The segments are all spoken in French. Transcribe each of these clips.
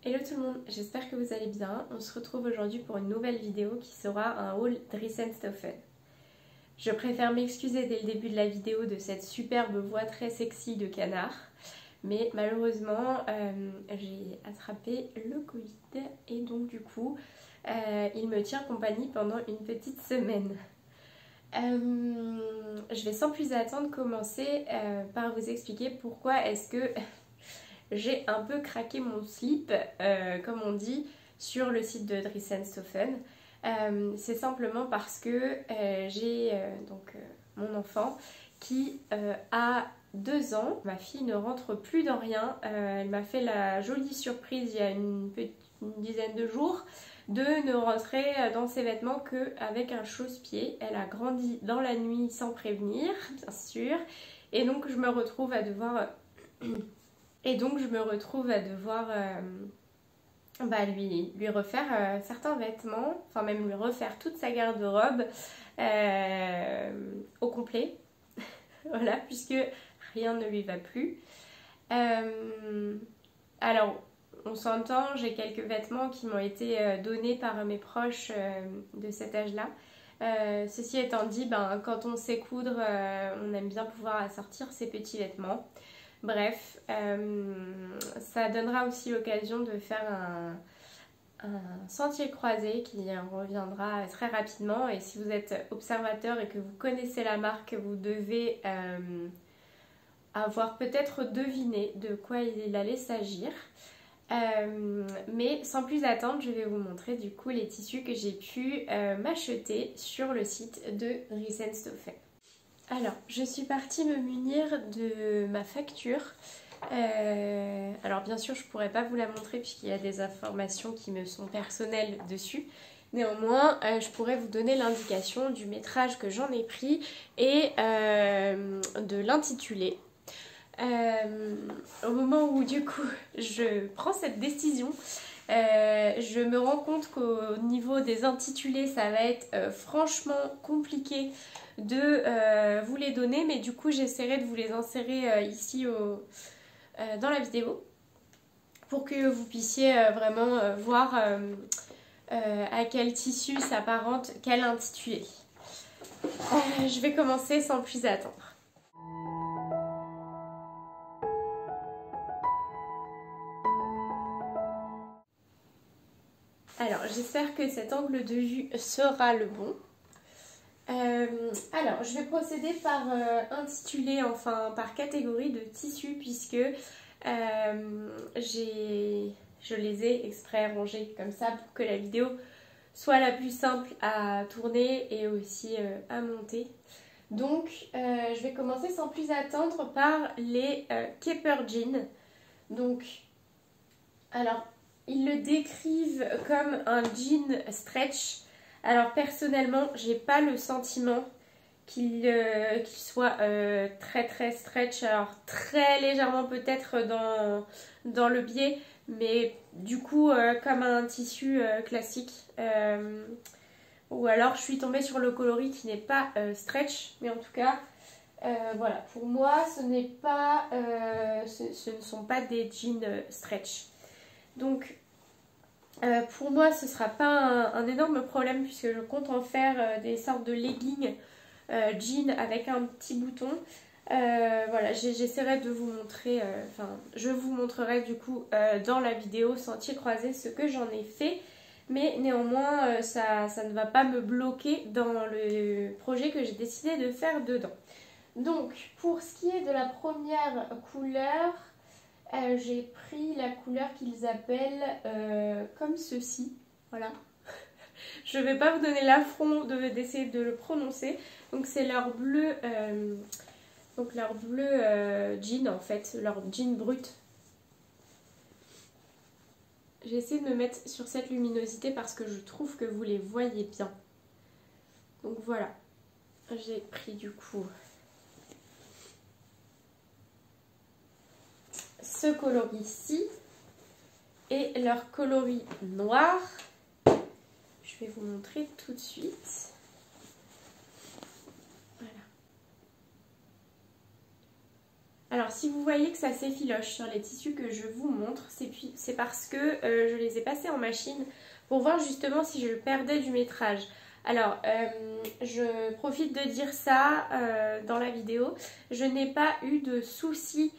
Hello tout le monde, j'espère que vous allez bien. On se retrouve aujourd'hui pour une nouvelle vidéo qui sera un haul Dries & Stoffen. Je préfère m'excuser dès le début de la vidéo de cette superbe voix très sexy de canard. Mais malheureusement, j'ai attrapé le Covid et donc du coup, il me tient compagnie pendant une petite semaine. Je vais sans plus attendre commencer par vous expliquer pourquoi est-ce que j'ai un peu craqué mon slip, comme on dit, sur le site de Dries & Stoffen. C'est simplement parce que j'ai mon enfant qui a 2 ans. Ma fille ne rentre plus dans rien. Elle m'a fait la jolie surprise il y a une dizaine de jours de ne rentrer dans ses vêtements qu'avec un chausse-pied. Elle a grandi dans la nuit sans prévenir, bien sûr. Et donc je me retrouve à devoir... lui refaire certains vêtements, enfin même lui refaire toute sa garde-robe au complet. Voilà, puisque rien ne lui va plus. Alors, on s'entend, j'ai quelques vêtements qui m'ont été donnés par mes proches de cet âge-là. Ceci étant dit, quand on sait coudre, on aime bien pouvoir assortir ses petits vêtements. Bref, ça donnera aussi l'occasion de faire un sentier croisé qui reviendra très rapidement. Et si vous êtes observateur et que vous connaissez la marque, vous devez avoir peut-être deviné de quoi il allait s'agir. Mais sans plus attendre, je vais vous montrer du coup les tissus que j'ai pu m'acheter sur le site de Dries & Stoffen. Alors, je suis partie me munir de ma facture. Alors bien sûr, je ne pourrais pas vous la montrer puisqu'il y a des informations qui me sont personnelles dessus. Néanmoins, je pourrais vous donner l'indication du métrage que j'en ai pris et de l'intitulé. Au moment où du coup je prends cette décision, je me rends compte qu'au niveau des intitulés ça va être franchement compliqué de vous les donner, mais du coup j'essaierai de vous les insérer ici dans la vidéo pour que vous puissiez vraiment voir à quel tissu s'apparente quel intitulé. Je vais commencer sans plus attendre. Alors, j'espère que cet angle de vue sera le bon. Alors, je vais procéder par intitulé, enfin par catégorie de tissus, puisque je les ai exprès rangés comme ça pour que la vidéo soit la plus simple à tourner et aussi à monter. Donc, je vais commencer sans plus attendre par les Keeper Jeans. Donc, alors... Ils le décrivent comme un jean stretch. Alors personnellement, j'ai pas le sentiment qu'il soit très stretch. Alors très légèrement peut-être dans le biais, mais du coup comme un tissu classique. Ou alors je suis tombée sur le coloris qui n'est pas stretch, mais en tout cas voilà, pour moi ce ne sont pas des jeans stretch. Donc pour moi ce ne sera pas un énorme problème puisque je compte en faire des sortes de leggings jeans avec un petit bouton. Voilà, j'essaierai de vous montrer, je vous montrerai du coup dans la vidéo sentier croisé ce que j'en ai fait. Mais néanmoins ça ne va pas me bloquer dans le projet que j'ai décidé de faire dedans. Donc pour ce qui est de la première couleur, j'ai pris la couleur qu'ils appellent comme ceci, voilà. Je ne vais pas vous donner l'affront d'essayer de le prononcer. Donc c'est leur bleu, jean en fait, leur jean brut. J'ai essayé de me mettre sur cette luminosité parce que je trouve que vous les voyez bien. Donc voilà, j'ai pris du coup ce coloris-ci et leur coloris noir. Je vais vous montrer tout de suite. Voilà. Alors si vous voyez que ça s'effiloche sur les tissus que je vous montre, c'est parce que je les ai passés en machine pour voir justement si je perdais du métrage. Alors, je profite de dire ça dans la vidéo, je n'ai pas eu de soucis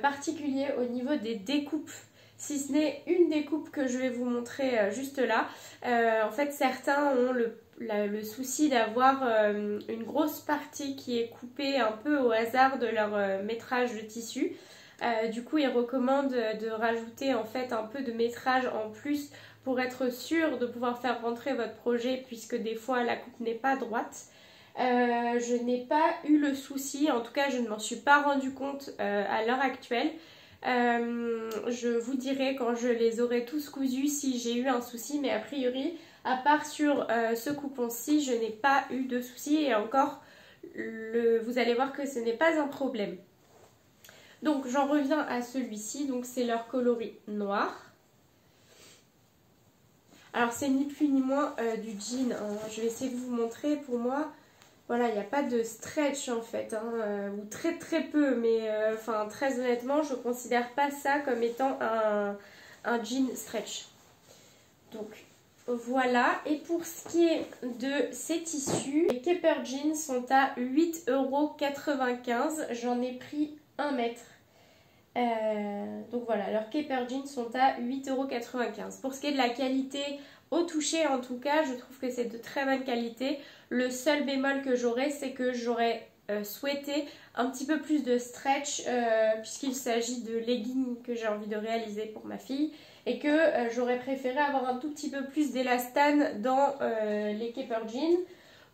particuliers au niveau des découpes, si ce n'est une découpe que je vais vous montrer juste là. En fait, certains ont le souci d'avoir une grosse partie qui est coupée un peu au hasard de leur métrage de tissu. Du coup, ils recommandent de rajouter en fait un peu de métrage en plus pour être sûr de pouvoir faire rentrer votre projet, puisque des fois la coupe n'est pas droite. Je n'ai pas eu le souci, en tout cas je ne m'en suis pas rendu compte à l'heure actuelle. Je vous dirai quand je les aurai tous cousus si j'ai eu un souci, mais a priori, à part sur ce coupon-ci, je n'ai pas eu de souci, et encore, vous allez voir que ce n'est pas un problème. Donc j'en reviens à celui-ci, donc c'est leur coloris noir. Alors c'est ni plus ni moins du jean, hein. Je vais essayer de vous montrer. Pour moi, voilà, il n'y a pas de stretch en fait, hein, ou très très peu, mais enfin très honnêtement, je ne considère pas ça comme étant un jean stretch. Donc voilà, et pour ce qui est de ces tissus, les Keeper Jeans sont à 8,95 €, j'en ai pris 1 mètre. Donc voilà, leurs Keeper Jeans sont à 8,95 €. Pour ce qui est de la qualité au toucher, en tout cas, je trouve que c'est de très bonne qualité. Le seul bémol que j'aurais, c'est que j'aurais souhaité un petit peu plus de stretch, puisqu'il s'agit de leggings que j'ai envie de réaliser pour ma fille, et que j'aurais préféré avoir un tout petit peu plus d'élastane dans les Keeper Jeans.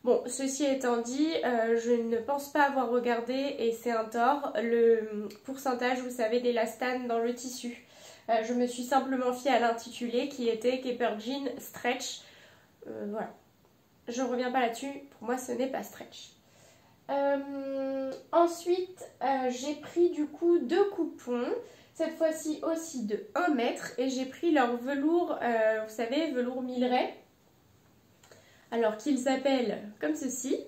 Bon, ceci étant dit, je ne pense pas avoir regardé, et c'est un tort, le pourcentage, vous savez, d'élastane dans le tissu. Je me suis simplement fiée à l'intitulé qui était Keeper Jean Stretch. Voilà. Je ne reviens pas là-dessus, pour moi ce n'est pas stretch. Ensuite, j'ai pris du coup 2 coupons, cette fois-ci aussi de 1 mètre, et j'ai pris leur velours, vous savez, velours Milleray. Alors qu'ils s'appellent comme ceci.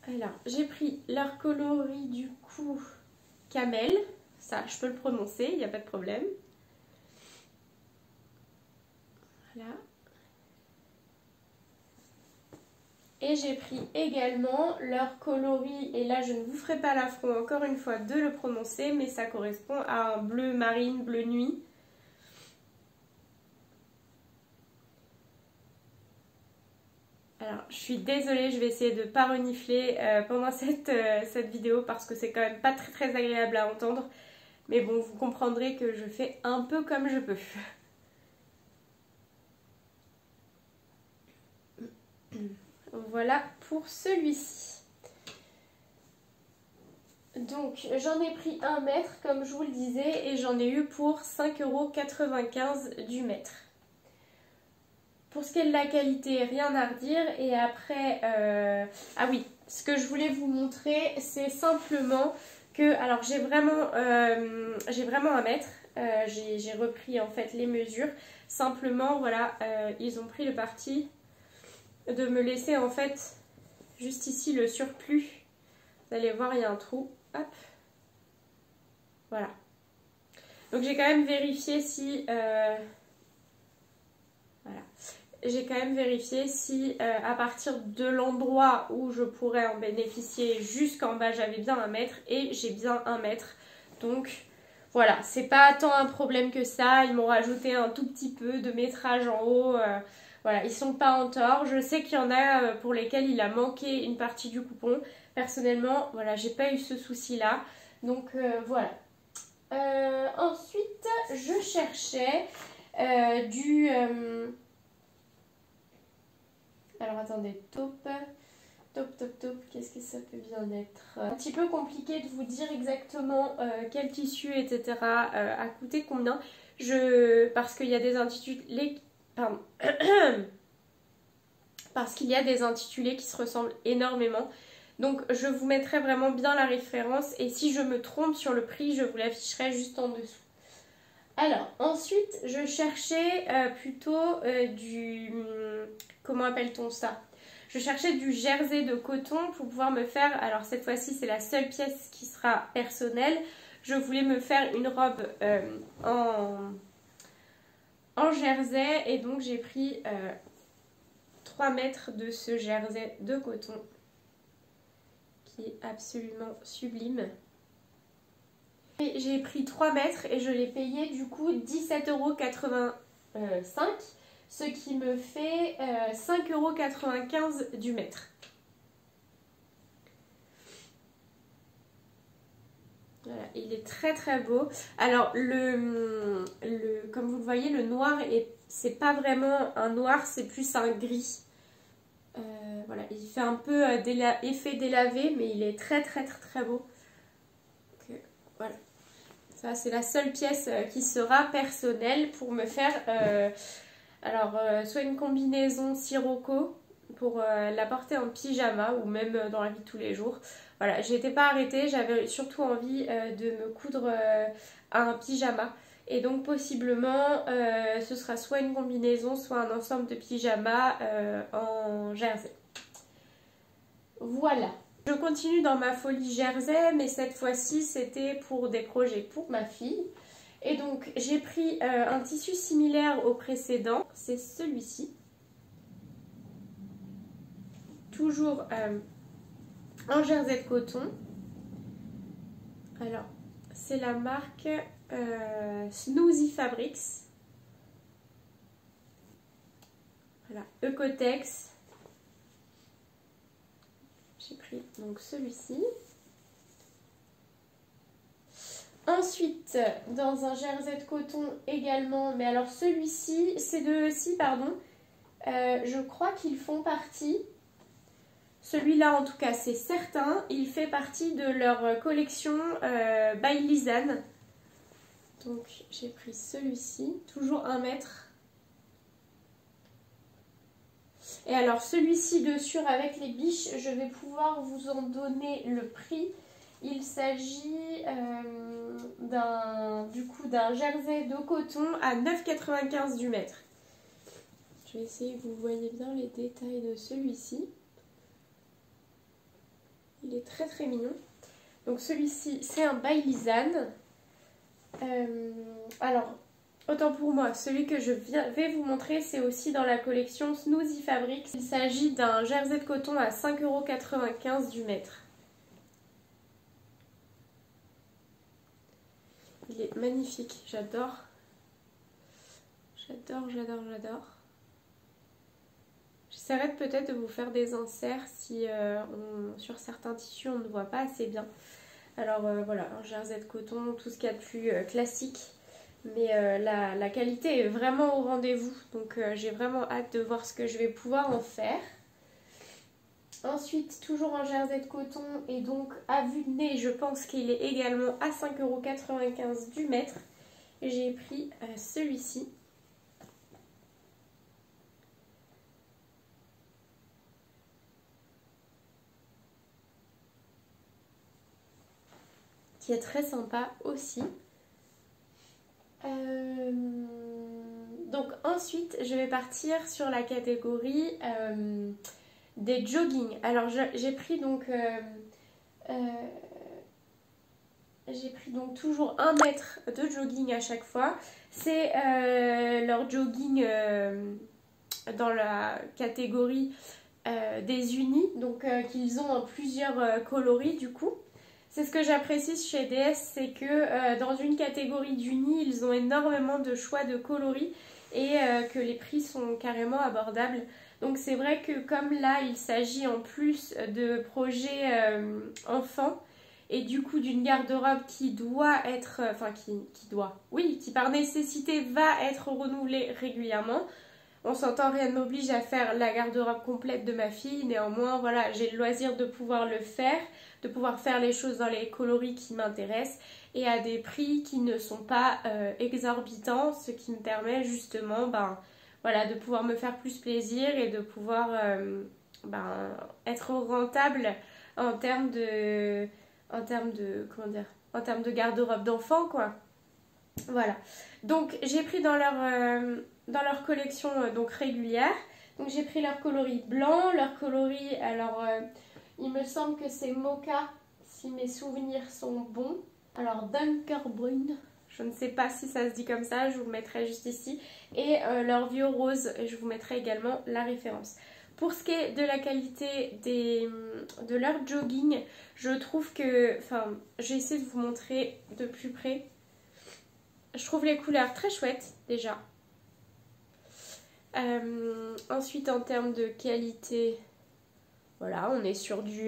Alors, j'ai pris leur coloris du coup camel. Ça, je peux le prononcer, il n'y a pas de problème. Voilà. Et j'ai pris également leur coloris, et là je ne vous ferai pas l'affront encore une fois de le prononcer, mais ça correspond à un bleu marine, bleu nuit. Alors, je suis désolée, je vais essayer de ne pas renifler pendant cette vidéo parce que c'est quand même pas très très agréable à entendre. Mais bon, vous comprendrez que je fais un peu comme je peux. Voilà pour celui-ci. Donc, j'en ai pris 1 mètre, comme je vous le disais, et j'en ai eu pour 5,95 € du mètre. Pour ce qui est de la qualité, rien à redire. Et après, ah oui, ce que je voulais vous montrer, c'est simplement que, alors j'ai vraiment 1 mètre, j'ai repris en fait les mesures. Simplement, voilà, ils ont pris le parti de me laisser en fait juste ici le surplus. Vous allez voir, il y a un trou, hop, voilà. Donc j'ai quand même vérifié si, voilà. J'ai quand même vérifié si à partir de l'endroit où je pourrais en bénéficier jusqu'en bas j'avais bien 1 mètre, et j'ai bien 1 mètre. Donc voilà, c'est pas tant un problème que ça. Ils m'ont rajouté un tout petit peu de métrage en haut. Voilà, ils sont pas en tort. Je sais qu'il y en a pour lesquels il a manqué une partie du coupon. Personnellement, voilà, j'ai pas eu ce souci là. Donc voilà. Ensuite, je cherchais du... Alors attendez, taupe, qu'est-ce que ça peut bien être? Un petit peu compliqué de vous dire exactement quel tissu, etc. A coûté combien. Parce qu'il y a des intitulés... Pardon. Parce qu'il y a des intitulés qui se ressemblent énormément. Donc je vous mettrai vraiment bien la référence, et si je me trompe sur le prix, je vous l'afficherai juste en dessous. Alors, ensuite, je cherchais plutôt du... Comment appelle-t-on ça? Je cherchais du jersey de coton pour pouvoir me faire, alors cette fois-ci c'est la seule pièce qui sera personnelle. Je voulais me faire une robe en jersey et donc j'ai pris 3 mètres de ce jersey de coton qui est absolument sublime. J'ai pris 3 mètres et je l'ai payé du coup 17,85 €, ce qui me fait 5,95 € du mètre. Voilà, il est très très beau. Alors comme vous le voyez, le noir c'est pas vraiment un noir, c'est plus un gris. Voilà, il fait un peu effet délavé, mais il est très très très très beau. Donc, voilà, ça c'est la seule pièce qui sera personnelle pour me faire soit une combinaison sirocco pour la porter en pyjama ou même dans la vie de tous les jours. Voilà, j'étais pas arrêtée, j'avais surtout envie de me coudre un pyjama. Et donc possiblement ce sera soit une combinaison, soit un ensemble de pyjama en jersey. Voilà. Je continue dans ma folie jersey, mais cette fois-ci c'était pour des projets pour ma fille. Et donc j'ai pris un tissu similaire au précédent, c'est celui-ci. Toujours en jersey de coton. Alors, c'est la marque Snoozy Fabrics. Voilà, Ecotex. J'ai pris donc celui-ci. Ensuite, dans un jersey de coton également, mais alors celui-ci, ces deux-ci, pardon, je crois qu'ils font partie. Celui-là, en tout cas, c'est certain. Il fait partie de leur collection by Lisanne. Donc, j'ai pris celui-ci. Toujours 1 mètre. Et alors, celui-ci dessus, avec les biches, je vais pouvoir vous en donner le prix. Il s'agit d'un jersey de coton à 9,95 € du mètre. Je vais essayer que vous voyez bien les détails de celui-ci. Il est très très mignon. Donc celui-ci, c'est un by Lisanne. Alors, autant pour moi, celui que je vais vous montrer, c'est aussi dans la collection Snoozy Fabrics. Il s'agit d'un jersey de coton à 5,95 € du mètre. Il est magnifique, j'adore. J'adore, j'adore, j'adore. J'essaierai peut-être de vous faire des inserts si sur certains tissus on ne voit pas assez bien. Alors voilà, un jersey de coton, tout ce qu'il y a de plus classique. Mais la qualité est vraiment au rendez-vous. Donc j'ai vraiment hâte de voir ce que je vais pouvoir en faire. Ensuite, toujours un jersey de coton et donc à vue de nez, je pense qu'il est également à 5,95 € du mètre. J'ai pris celui-ci. Qui est très sympa aussi. Donc ensuite, je vais partir sur la catégorie des jogging. Alors j'ai pris donc toujours 1 mètre de jogging à chaque fois. C'est leur jogging dans la catégorie des unis, donc qu'ils ont en plusieurs coloris du coup. C'est ce que j'apprécie chez DS, c'est que dans une catégorie d'unis, ils ont énormément de choix de coloris et que les prix sont carrément abordables. Donc c'est vrai que comme là, il s'agit en plus de projets enfants et du coup d'une garde-robe qui doit être, qui par nécessité va être renouvelée régulièrement. On s'entend, rien ne m'oblige à faire la garde-robe complète de ma fille. Néanmoins, voilà, j'ai le loisir de pouvoir le faire, de pouvoir faire les choses dans les coloris qui m'intéressent et à des prix qui ne sont pas exorbitants, ce qui me permet justement voilà, de pouvoir me faire plus plaisir et de pouvoir être rentable en termes de garde-robe d'enfant, quoi. Voilà. Donc j'ai pris dans leur collection donc régulière. Donc j'ai pris leur coloris blanc, leur coloris, alors il me semble que c'est Mocha, si mes souvenirs sont bons. Alors Dunkerbrune, je ne sais pas si ça se dit comme ça, je vous le mettrai juste ici. Et leur vieux rose, je vous mettrai également la référence. Pour ce qui est de la qualité de leur jogging, je trouve que, enfin, j'ai essayé de vous montrer de plus près. Je trouve les couleurs très chouettes déjà. Ensuite, en termes de qualité, voilà, on est sur du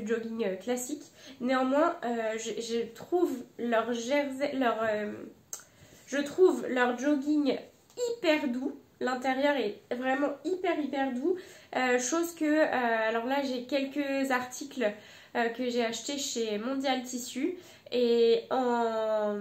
jogging classique. Néanmoins, je trouve leur jogging hyper doux. L'intérieur est vraiment hyper doux. Chose que, alors là, j'ai quelques articles que j'ai achetés chez Mondial Tissu. Et en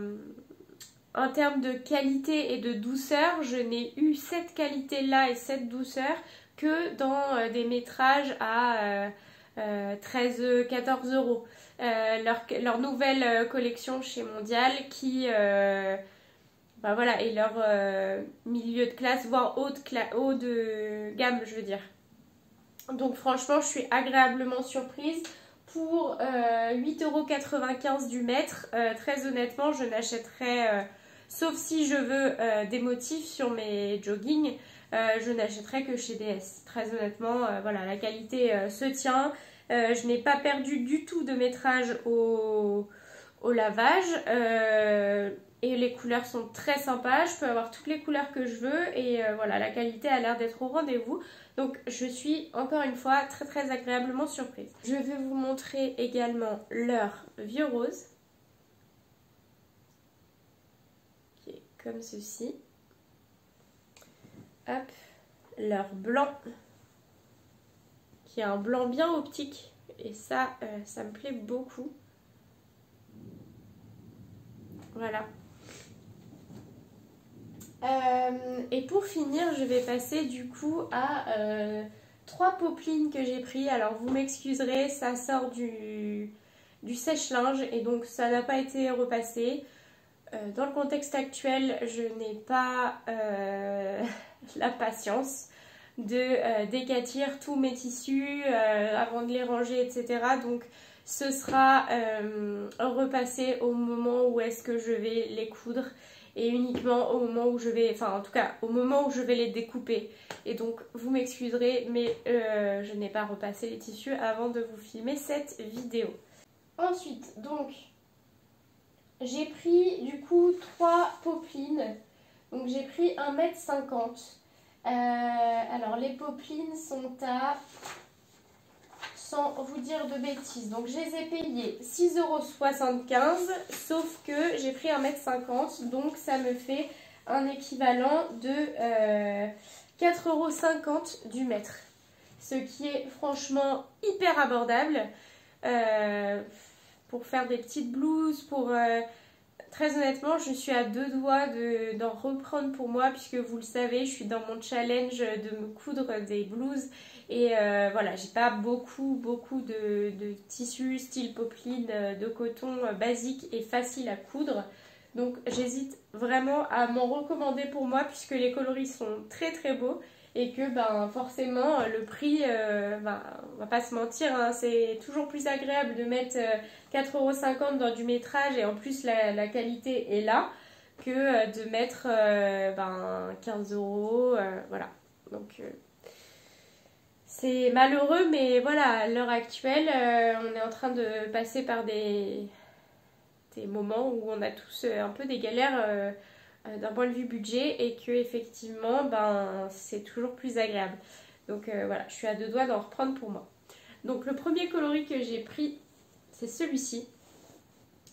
termes de qualité et de douceur, je n'ai eu cette qualité-là et cette douceur que dans des métrages à 13-14 euros. Leur nouvelle collection chez Mondial qui bah voilà, est leur milieu de classe, voire haut de gamme, je veux dire. Donc franchement, je suis agréablement surprise. Pour 8,95 € du mètre, très honnêtement, je n'achèterai, sauf si je veux des motifs sur mes joggings, je n'achèterai que chez DS. Très honnêtement, voilà, la qualité se tient. Je n'ai pas perdu du tout de métrage au lavage. Et les couleurs sont très sympas. Je peux avoir toutes les couleurs que je veux. Et voilà, la qualité a l'air d'être au rendez-vous. Donc je suis encore une fois très agréablement surprise. Je vais vous montrer également leur vieux rose. Qui est comme ceci. Hop, leur blanc. Qui est un blanc bien optique. Et ça, ça me plaît beaucoup. Voilà. Et pour finir, je vais passer du coup à 3 poplines que j'ai pris. Alors vous m'excuserez, ça sort du sèche-linge et donc ça n'a pas été repassé. Dans le contexte actuel, je n'ai pas la patience de décatir tous mes tissus avant de les ranger, etc. Donc ce sera repassé au moment où est-ce que je vais les coudre. Et uniquement au moment où je vais, enfin en tout cas au moment où je vais les découper. Et donc vous m'excuserez mais je n'ai pas repassé les tissus avant de vous filmer cette vidéo. Ensuite donc j'ai pris du coup 3 poplines. Donc j'ai pris 1,50 m. Alors les poplines sont à, sans vous dire de bêtises, donc je les ai payées 6,75 €, sauf que j'ai pris 1,50 m, donc ça me fait un équivalent de 4,50 € du mètre. Ce qui est franchement hyper abordable pour faire des petites blouses, pour... Très honnêtement, je suis à 2 doigts d'en reprendre pour moi puisque vous le savez, je suis dans mon challenge de me coudre des blouses et voilà, j'ai pas beaucoup de tissus style popeline, de coton basique et facile à coudre. Donc j'hésite vraiment à m'en recommander pour moi puisque les coloris sont très beaux et que ben forcément le prix, on va pas se mentir, hein, c'est toujours plus agréable de mettre 4,50 € dans du métrage et en plus la qualité est là que de mettre 15 €, voilà. Donc c'est malheureux mais voilà, à l'heure actuelle on est en train de passer par des moments où on a tous un peu des galères d'un point de vue budget et que effectivement c'est toujours plus agréable. Donc voilà, je suis à 2 doigts d'en reprendre pour moi. Donc le premier coloris que j'ai pris, c'est celui-ci.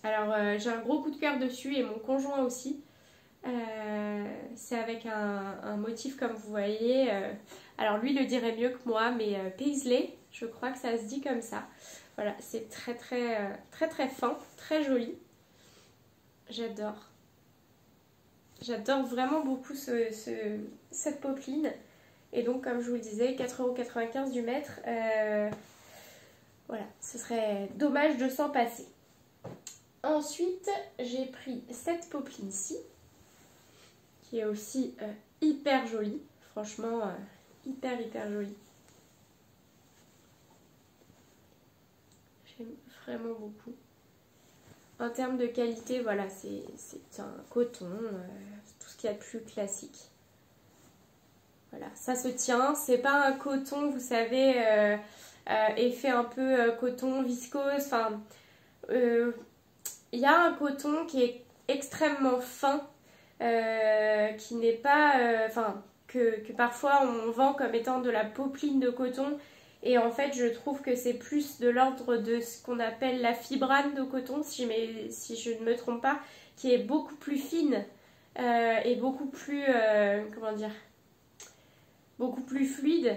Alors j'ai un gros coup de cœur dessus et mon conjoint aussi. C'est avec un motif comme vous voyez. Alors lui le dirait mieux que moi, mais paisley, je crois que ça se dit comme ça. Voilà, c'est très fin, très joli. J'adore. J'adore vraiment beaucoup cette popeline. Et donc, comme je vous le disais, 4,95 € du mètre. Voilà, ce serait dommage de s'en passer. Ensuite, j'ai pris cette popeline-ci, qui est aussi hyper jolie. Franchement, hyper jolie. J'aime vraiment beaucoup. En termes de qualité, voilà, c'est un coton, tout ce qu'il y a de plus classique. Voilà, ça se tient. C'est pas un coton, vous savez, effet un peu coton viscose. Enfin, il y a un coton qui est extrêmement fin, qui n'est pas, enfin, que parfois on vend comme étant de la popeline de coton. Et en fait, je trouve que c'est plus de l'ordre de ce qu'on appelle la fibrane de coton, si je ne me trompe pas, qui est beaucoup plus fine et beaucoup plus, comment dire, beaucoup plus fluide.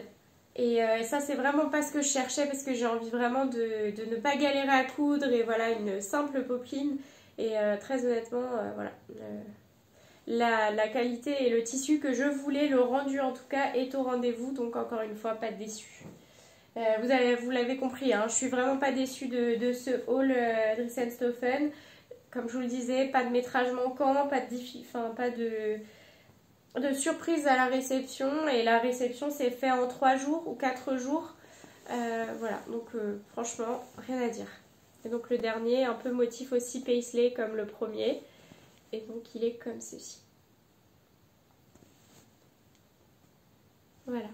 Et ça, c'est vraiment pas ce que je cherchais parce que j'ai envie vraiment de ne pas galérer à coudre et voilà, une simple popeline. Et très honnêtement, voilà. La qualité et le tissu que je voulais, le rendu en tout cas, est au rendez-vous. Donc encore une fois, pas déçue. Vous l'avez compris, hein, je suis vraiment pas déçue de ce haul Dries & Stoffen. Comme je vous le disais, pas de métrage manquant, pas de surprise à la réception. Et la réception s'est faite en 3 jours ou 4 jours. Voilà, donc franchement, rien à dire. Et donc le dernier, un peu motif aussi paisley comme le premier. Et donc il est comme ceci. Voilà.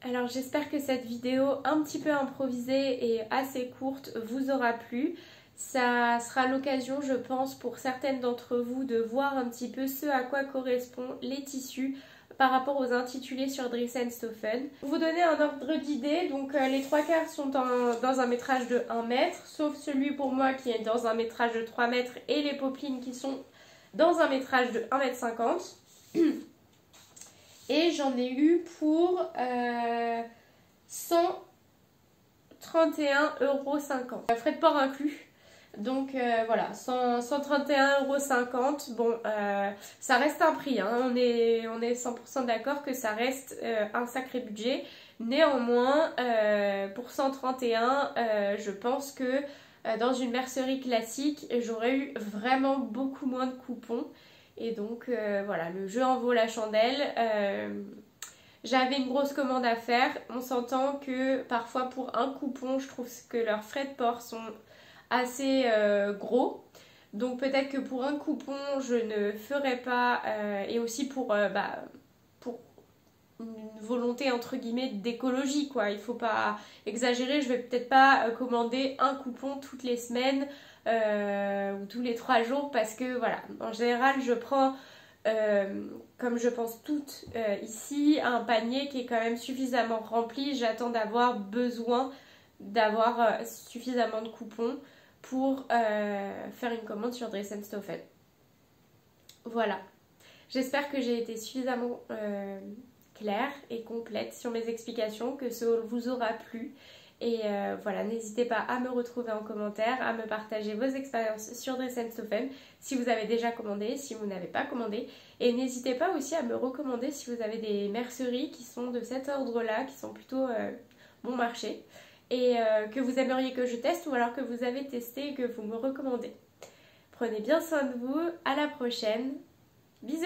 Alors j'espère que cette vidéo un petit peu improvisée et assez courte vous aura plu. Ça sera l'occasion, je pense, pour certaines d'entre vous de voir un petit peu ce à quoi correspondent les tissus par rapport aux intitulés sur Dries & Stoffen. Pour vous donner un ordre d'idée, donc les 3/4 sont dans un métrage de 1 mètre, sauf celui pour moi qui est dans un métrage de 3 mètres et les popelines qui sont dans un métrage de 1,50 m. Et j'en ai eu pour 131,50 €. Frais de port inclus. Donc voilà, 131,50 €. Bon, ça reste un prix, hein. On est 100% d'accord que ça reste un sacré budget. Néanmoins, pour 131, je pense que dans une mercerie classique, j'aurais eu vraiment beaucoup moins de coupons. Et donc voilà, le jeu en vaut la chandelle. J'avais une grosse commande à faire. On s'entend que parfois pour un coupon, je trouve que leurs frais de port sont assez gros. Donc peut-être que pour un coupon, je ne ferai pas. Et aussi pour une volonté entre guillemets d'écologie, quoi. Il faut pas exagérer. Je vais peut-être pas commander un coupon toutes les semaines. Ou tous les 3 jours parce que voilà, en général je prends comme je pense toutes ici un panier qui est quand même suffisamment rempli. J'attends d'avoir suffisamment de coupons pour faire une commande sur Dries & Stoffen. Voilà, j'espère que j'ai été suffisamment claire et complète sur mes explications, que ça vous aura plu. Et voilà, n'hésitez pas à me retrouver en commentaire, à me partager vos expériences sur Dries & Stoffen, si vous avez déjà commandé, si vous n'avez pas commandé. Et n'hésitez pas aussi à me recommander si vous avez des merceries qui sont de cet ordre-là, qui sont plutôt bon marché, et que vous aimeriez que je teste ou alors que vous avez testé et que vous me recommandez. Prenez bien soin de vous, à la prochaine, bisous!